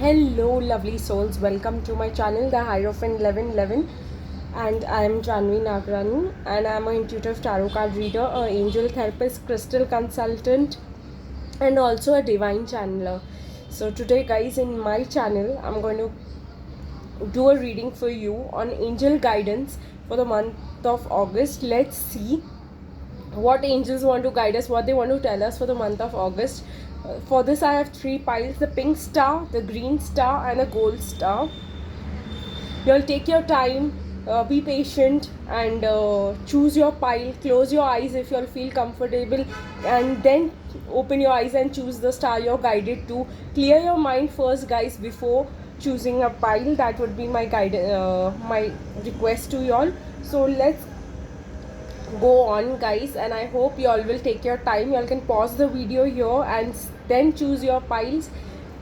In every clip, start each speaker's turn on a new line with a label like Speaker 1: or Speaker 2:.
Speaker 1: Hello, lovely souls. Welcome to my channel, The Hierophant 1111. And I am Janvi Nagrani, and I am an intuitive tarot card reader, an angel therapist, crystal consultant, and also a divine channeler. So, today, guys, in my channel, I'm going to do a reading for you on angel guidance for the month of August. Let's see what angels want to guide us, what they want to tell us for the month of August. For this, I have three piles: the pink star, the green star, and the gold star. You'll take your time, be patient, and choose your pile. Close your eyes if you'll feel comfortable, and then open your eyes and choose the star you're guided to. Clear your mind first, guys, before choosing a pile. That would be my my request to y'all. So let's go on, guys, and I hope you all will take your time. You all can pause the video here and then choose your piles.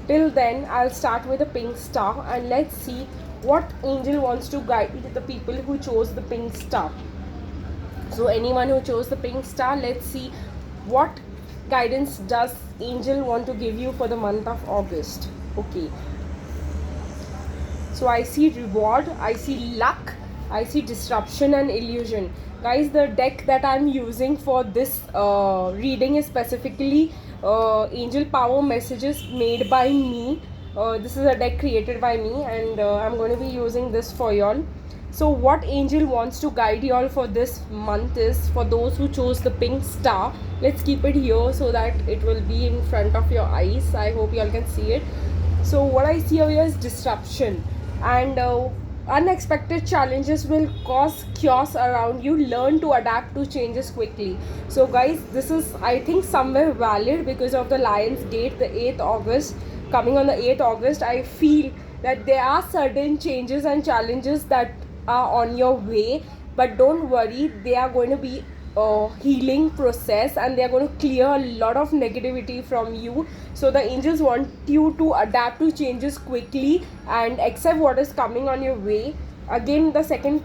Speaker 1: Till then, I'll start with the pink star, and let's see what angel wants to guide the people who chose the pink star. So anyone who chose the pink star, let's see what guidance does angel want to give you for the month of August. Okay, so I see reward, I see luck, I see disruption and illusion. Guys, the deck that I'm using for this reading is specifically angel power messages made by me. This is a deck created by me, and I'm going to be using this for y'all. So what angel wants to guide y'all for this month is, for those who chose the pink star, let's keep it here so that it will be in front of your eyes. I hope y'all can see it. So what I see here is disruption, and unexpected challenges will cause chaos around you. Learn to adapt to changes quickly. So guys, this is, I think, somewhere valid because of the Lion's date, the 8th August. Coming on the 8th August, I feel that there are certain changes and challenges that are on your way, but don't worry, they are going to be healing process, and they are going to clear a lot of negativity from you. So the angels want you to adapt to changes quickly and accept what is coming on your way. Again, the second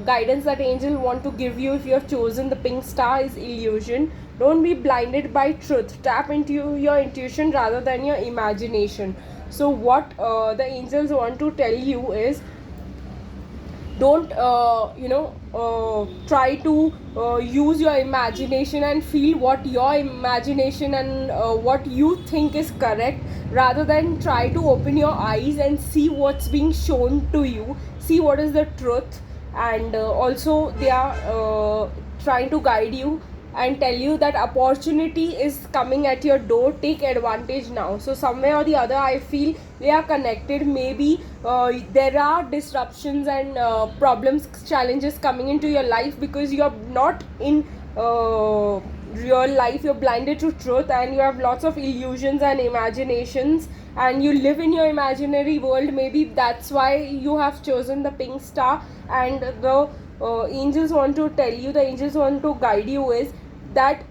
Speaker 1: guidance that angel want to give you if you have chosen the pink star is illusion. Don't be blinded by truth. Tap into your intuition rather than your imagination. So what the angels want to tell you is, don't try to use your imagination and feel what your imagination and what you think is correct, rather than try to open your eyes and see what's being shown to you, see what is the truth. And also they are trying to guide you and tell you that opportunity is coming at your door. Take advantage now. So somewhere or the other, I feel they are connected. Maybe there are disruptions and problems, challenges coming into your life because you are not in real life. You're blinded to truth, and you have lots of illusions and imaginations, and you live in your imaginary world. Maybe that's why you have chosen the pink star. And the angels want to tell you, the angels want to guide you is that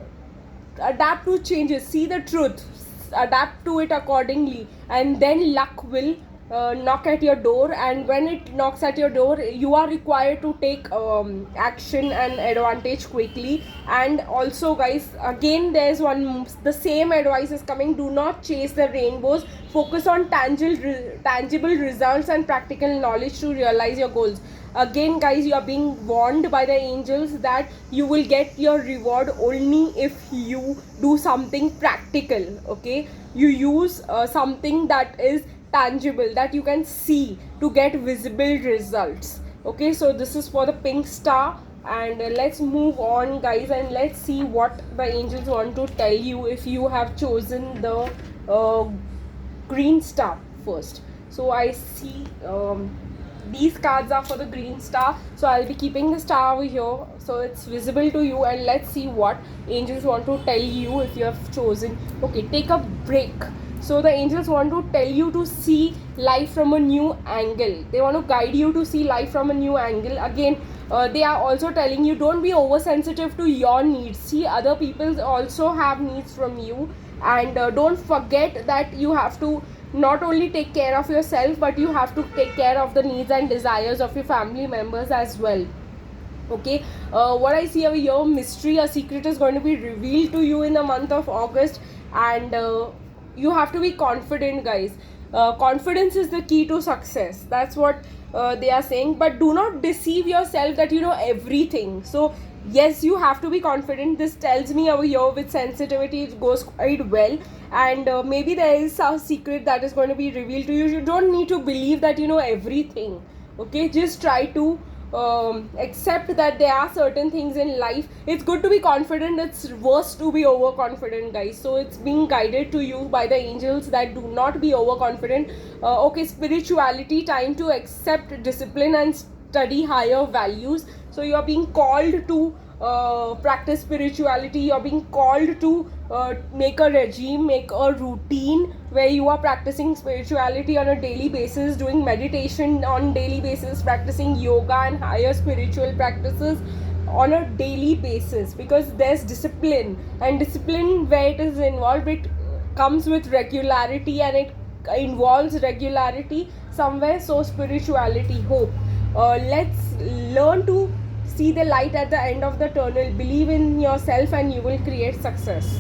Speaker 1: adapt to changes, see the truth, adapt to it accordingly, and then luck will knock at your door. And when it knocks at your door, you are required to take action and advantage quickly. And also, guys, again, there's one, the same advice is coming: do not chase the rainbows, focus on tangible results and practical knowledge to realize your goals. Again, guys, you are being warned by the angels that you will get your reward only if you do something practical. Okay, you use something that is tangible, that you can see, to get visible results. Okay, so this is for the pink star. And let's move on, guys, and let's see what the angels want to tell you if you have chosen the green star first. So I see these cards are for the green star, so I'll be keeping the star over here so it's visible to you. And let's see what angels want to tell you if you have chosen. Okay, take a break. So the angels want to tell you to see life from a new angle. They want to guide you to see life from a new angle. Again, they are also telling you, don't be oversensitive to your needs. See, other people also have needs from you, and don't forget that you have to not only take care of yourself, but you have to take care of the needs and desires of your family members as well. Okay, what I see over here, mystery, a secret is going to be revealed to you in the month of August. And you have to be confident, guys. confidence is the key to success. That's what they are saying. But do not deceive yourself that you know everything. So yes, you have to be confident. This tells me over here with sensitivity it goes quite well. And maybe there is a secret that is going to be revealed to you. You don't need to believe that you know everything. Okay, just try to accept that there are certain things in life. It's good to be confident, it's worse to be overconfident, guys. So it's being guided to you by the angels that do not be overconfident. Okay, spirituality, time to accept discipline and study higher values. So you are being called to practice spirituality. You're being called to make a regime, make a routine where you are practicing spirituality on a daily basis, doing meditation on daily basis, practicing yoga and higher spiritual practices on a daily basis, because there's discipline, and discipline where it is involved, it comes with regularity and it involves regularity somewhere. So spirituality, hope, let's learn to see the light at the end of the tunnel. Believe in yourself and you will create success.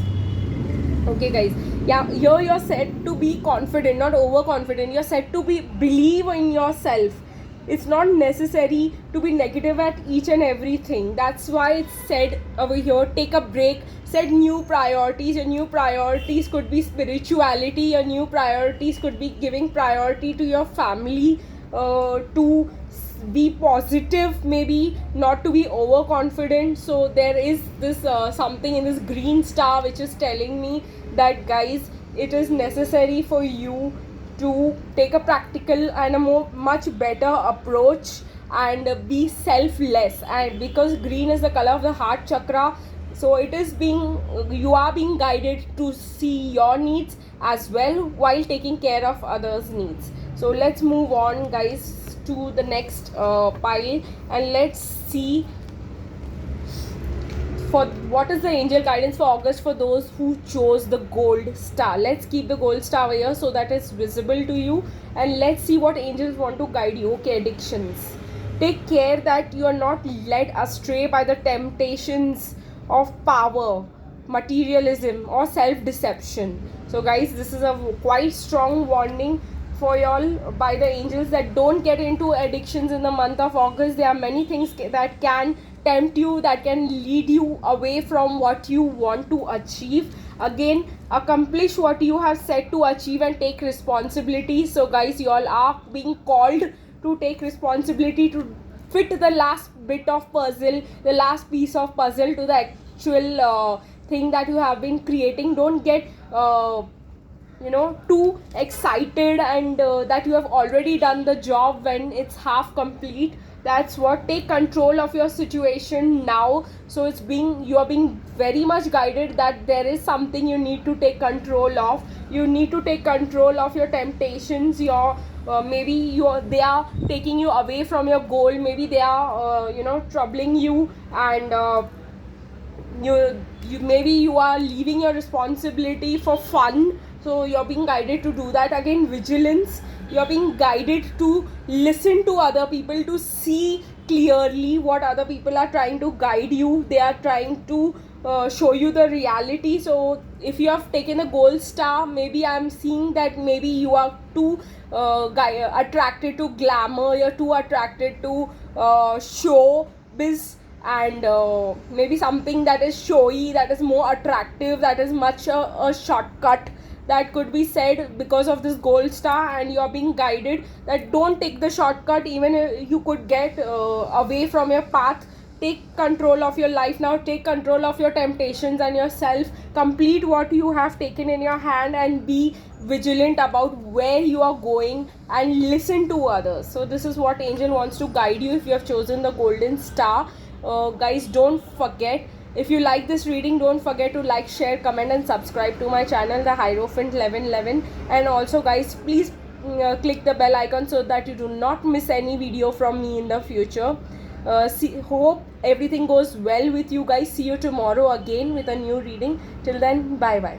Speaker 1: Okay guys, yeah, here you're said to be confident, not overconfident. You're said to be believe in yourself. It's not necessary to be negative at each and everything. That's why it's said over here, take a break, set new priorities. Your new priorities could be spirituality, your new priorities could be giving priority to your family, to be positive, maybe not to be overconfident. So there is this something in this green star which is telling me that guys, it is necessary for you to take a practical and a much better approach and be selfless. And because green is the color of the heart chakra, so it is being, you are being guided to see your needs as well while taking care of others' needs. So let's move on guys to the next pile, and let's see for what is the angel guidance for August for those who chose the gold star. Let's keep the gold star over here so that it's visible to you, and let's see what angels want to guide you. Okay, addictions. Take care that you are not led astray by the temptations of power, materialism, or self-deception. So guys, this is a quite strong warning for y'all by the angels that don't get into addictions in the month of August. There are many things that can tempt you, that can lead you away from what you want to achieve. Again, accomplish what you have set to achieve and take responsibility. So guys, you all are being called to take responsibility to fit the last bit of puzzle, the last piece of puzzle to the actual thing that you have been creating. Don't get too excited and that you have already done the job when it's half complete. That's what, take control of your situation now. So it's being, you are being very much guided that there is something you need to take control of. You need to take control of your temptations, your maybe they are taking you away from your goal, maybe they are troubling you, and you maybe you are leaving your responsibility for fun. So you're being guided to do that. Again, vigilance, you're being guided to listen to other people, to see clearly what other people are trying to guide you. They are trying to show you the reality. So if you have taken a gold star, maybe I'm seeing that maybe you are too attracted to glamour, you're too attracted to showbiz, and maybe something that is showy, that is more attractive, that is much a shortcut, that could be said because of this gold star. And you are being guided that don't take the shortcut, even if you could get away from your path. Take control of your life now, take control of your temptations and yourself, complete what you have taken in your hand, and be vigilant about where you are going, and listen to others. So this is what angel wants to guide you if you have chosen the golden star. Guys, don't forget, if you like this reading, don't forget to like, share, comment and subscribe to my channel, the Hierophant 1111. And also guys, please click the bell icon so that you do not miss any video from me in the future. Hope everything goes well with you guys. See you tomorrow again with a new reading. Till then, bye bye.